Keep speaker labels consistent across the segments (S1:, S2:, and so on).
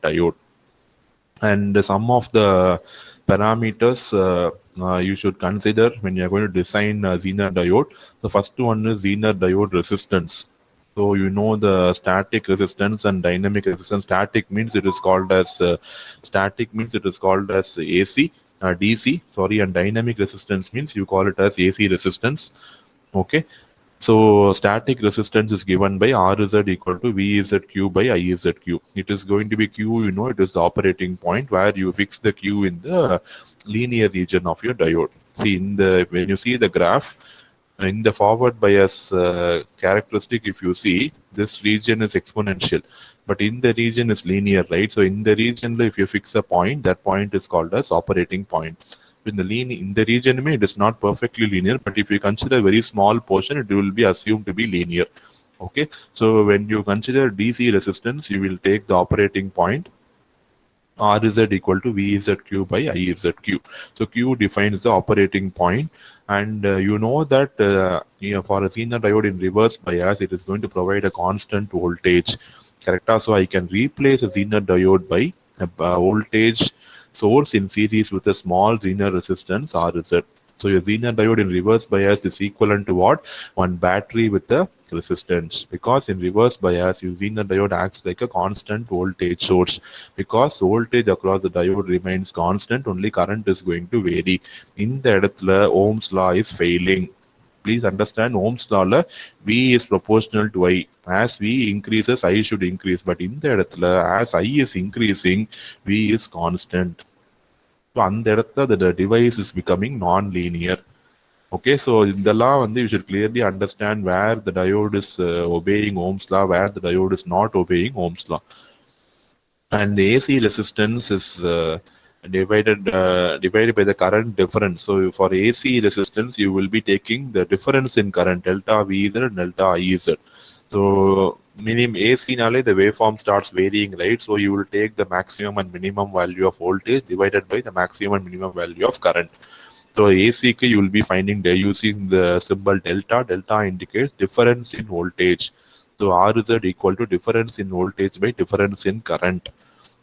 S1: diode. And some of the parameters you should consider when you are going to design a Zener diode. The first one is Zener diode resistance. So you know the static resistance and dynamic resistance. Static means it is called as AC, DC. Sorry, and dynamic resistance means you call it as AC resistance. Okay. So static resistance is given by RZ equal to VZQ by IZQ. It is going to be Q, it is the operating point where you fix the Q in the linear region of your diode. See, when you see the graph, in the forward bias characteristic, if you see, this region is exponential, but in the region is linear, right? So in the region, if you fix a point, that point is called as operating point. In the region, it is not perfectly linear, but if you consider a very small portion, it will be assumed to be linear. Okay, so when you consider DC resistance, you will take the operating point RZ equal to VZQ by IZQ. So Q defines the operating point, and you know that for a Zener diode in reverse bias, it is going to provide a constant voltage. Correct? So I can replace a Zener diode by a voltage source in series with a small Zener resistance RZ. So your Zener diode in reverse bias is equivalent to what? One battery with a resistance. Because in reverse bias, your Zener diode acts like a constant voltage source. Because voltage across the diode remains constant, only current is going to vary. In the இடத்துல Ohm's law is failing. Please understand, Ohm's law, V is proportional to I. As V increases, I should increase. But in the இடத்துல, as I is increasing, V is constant. So அந்த இடத்துல the device is becoming non-linear. Okay, so in the law, you should clearly understand where the diode is obeying Ohm's law, where the diode is not obeying Ohm's law. And the AC resistance is divided by the current difference. So for AC resistance, you will be taking the difference in current, delta VZ and delta IZ. So minimum AC nale the waveform starts varying, right? So you will take the maximum and minimum value of voltage divided by the maximum and minimum value of current. So AC you will be finding there using the symbol delta. Delta indicates difference in voltage. So RZ equal to difference in voltage by difference in current.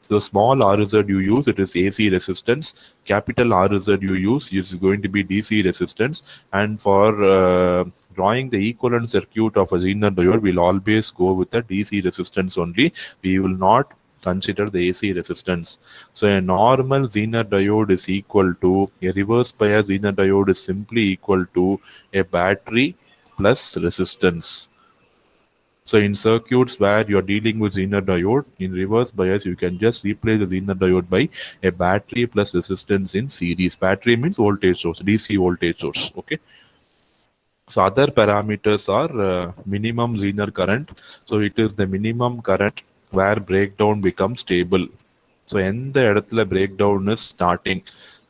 S1: So small RZ you use, it is AC resistance. Capital RZ you use is going to be DC resistance. And for drawing the equivalent circuit of a Zener diode, we'll always go with the DC resistance only. We will not consider the AC resistance. So a normal Zener diode is equal to, a reverse bias Zener diode is simply equal to a battery plus resistance. So in circuits where you are dealing with Zener diode, in reverse bias, you can just replace the Zener diode by a battery plus resistance in series. Battery means voltage source, DC voltage source. Okay. So other parameters are minimum Zener current. So it is the minimum current where breakdown becomes stable. So in the இடத்துல breakdown is starting.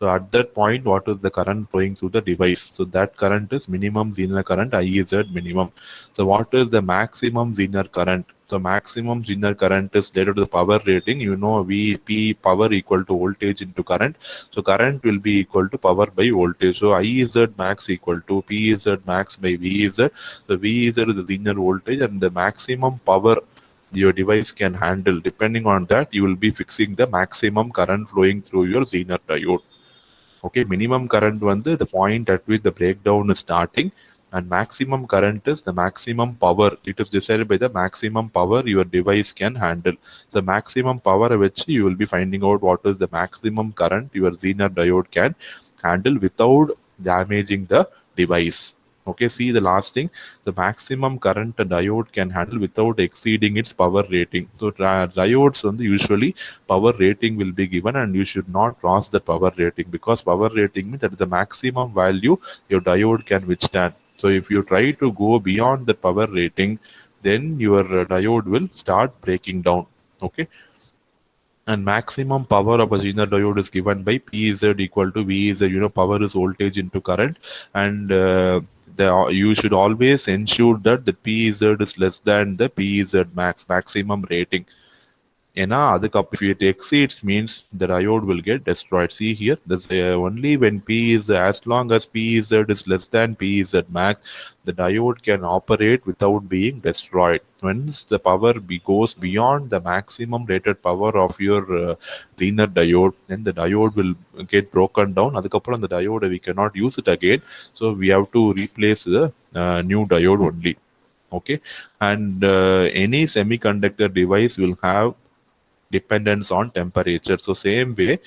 S1: So at that point, what is the current flowing through the device? So that current is minimum Zener current, IZ minimum. So what is the maximum Zener current? So maximum Zener current is related to the power rating. You know, P power equal to voltage into current. So current will be equal to power by voltage. So IZ max equal to PZ max by VZ. So VZ is the Zener voltage, and the maximum power your device can handle. Depending on that, you will be fixing the maximum current flowing through your Zener diode. Okay, minimum current the point at which the breakdown is starting, and maximum current is the maximum power. It is decided by the maximum power your device can handle. The maximum power which you will be finding out what is the maximum current your Zener diode can handle without damaging the device. Okay, see the last thing, the maximum current a diode can handle without exceeding its power rating. So diodes usually power rating will be given, and you should not cross the power rating, because power rating means that is the maximum value your diode can withstand. So if you try to go beyond the power rating, then your diode will start breaking down. Okay. And maximum power of a Zener diode is given by PZ equal to VZ. Power is voltage into current, and you should always ensure that the PZ is less than the PZ maximum rating. if it exceeds means the diode will get destroyed. See here, that's only when P is, as long as PZ is less than PZ max, the diode can operate without being destroyed. Once the power goes beyond the maximum rated power of your Zener diode, then the diode will get broken down. அதுக்கப்புறம் the diode we cannot use it again, so we have to replace the new diode only. Okay, and any semiconductor device will have dependence on temperature. So same way,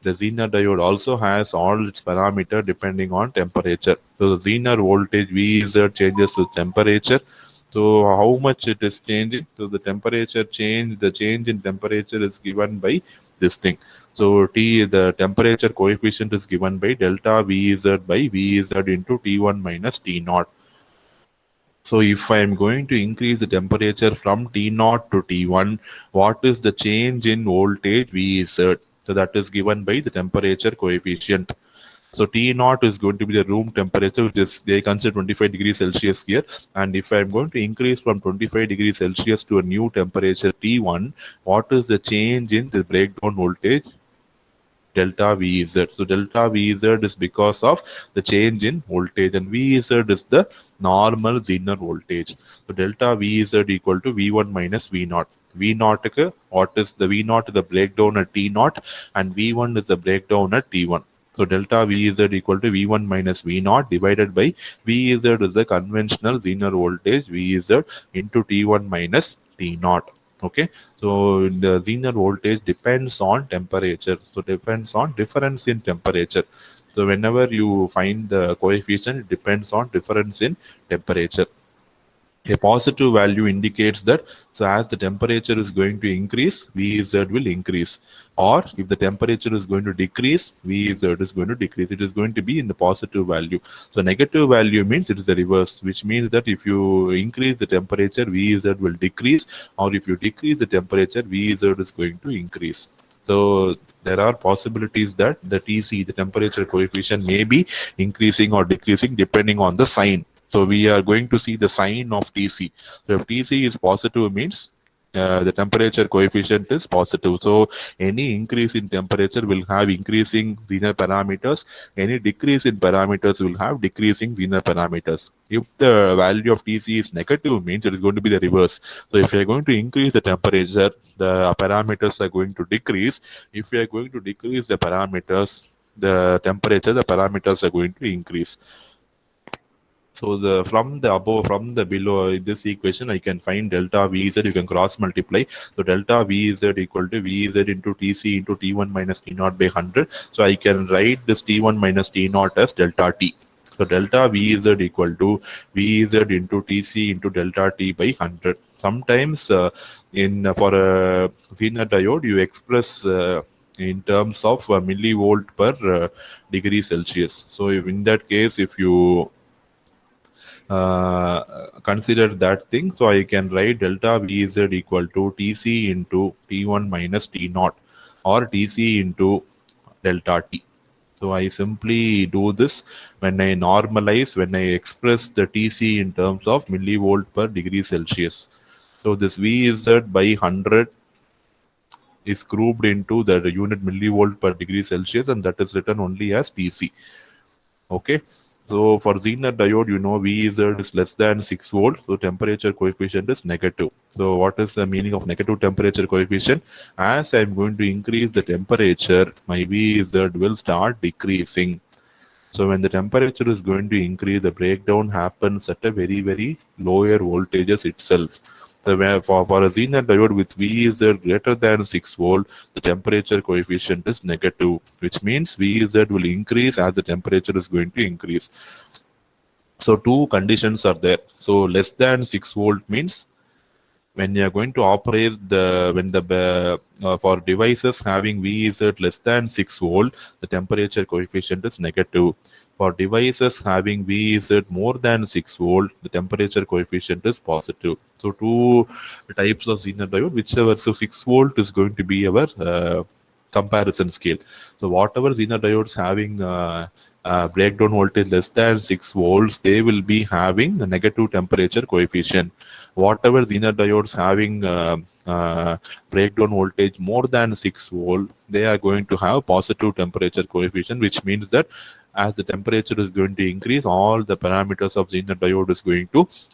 S1: the Zener diode also has all its parameter depending on temperature. So the Zener voltage VZ changes with temperature. So how much it is changing? So the temperature change, the change in temperature is given by this thing. So the temperature coefficient is given by delta VZ by VZ into T1 minus T naught. So if I am going to increase the temperature from T0 to T1, what is the change in voltage VZ? So that is given by the temperature coefficient. So T0 is going to be the room temperature, which is they consider 25 degrees Celsius here. And if I'm going to increase from 25 degrees Celsius to a new temperature T1, what is the change in the breakdown voltage? Delta VZ. So delta VZ is because of the change in voltage, and VZ is the normal Zener voltage. So delta VZ equal to V1 minus V0. V0, what is the V0 is the breakdown at T0, and V1 is the breakdown at T1. So delta VZ equal to V1 minus V0 divided by VZ is the conventional Zener voltage VZ into T1 minus T0. Okay, so the Zener voltage depends on temperature. So depends on difference in temperature. So whenever you find the coefficient, it depends on difference in temperature. A positive value indicates that, so as the temperature is going to increase, VZ will increase. Or if the temperature is going to decrease, VZ is going to decrease. It is going to be in the positive value. So negative value means it is the reverse, which means that if you increase the temperature, VZ will decrease. Or if you decrease the temperature, VZ is going to increase. So there are possibilities that the TC, the temperature coefficient, may be increasing or decreasing depending on the sign. So we are going to see the sign of TC. So if TC is positive means the temperature coefficient is positive. So any increase in temperature will have increasing Zener parameters. Any decrease in parameters will have decreasing Zener parameters. If the value of TC is negative means it is going to be the reverse. So if you are going to increase the temperature, the parameters are going to decrease. If you are going to decrease the parameters, the temperature, the parameters are going to increase. So from the below this equation, I can find delta VZ. You can cross multiply. So delta VZ equal to VZ into TC into T1 minus T0 by 100. So I can write this T1 minus T0 as delta T. So delta VZ equal to VZ into TC into delta T by 100. Sometimes for a Zener diode, you express in terms of millivolt per degree Celsius. So in that case, if you consider that thing, so I can write delta VZ equal to TC into T1 minus T0 or TC into delta T. So I simply do this when I normalize, when I express the TC in terms of millivolt per degree Celsius. So this VZ by 100 is grouped into the unit millivolt per degree Celsius, and that is written only as TC. Okay. So for Zener diode, you know VZ is less than 6 volt, so temperature coefficient is negative. So what is the meaning of negative temperature coefficient? As I'm going to increase the temperature, my VZ will start decreasing. So when the temperature is going to increase, the breakdown happens at a very, very lower voltages itself. So for a Zener diode with VZ greater than 6 volt, the temperature coefficient is negative, which means VZ will increase as the temperature is going to increase. So two conditions are there. So less than 6 volt means when you are going to operate for devices having VZ less than 6 volt, the temperature coefficient is negative. For devices having VZ more than 6 volt, the temperature coefficient is positive. So two types of Zener diode, whichever, so 6 volt is going to be our comparison scale. So whatever Zener diodes having breakdown voltage less than 6 volts, they will be having the negative temperature coefficient. Whatever Zener diodes having breakdown voltage more than 6 volt, they are going to have positive temperature coefficient, which means that as the temperature is going to increase, all the parameters of Zener diode is going to increase.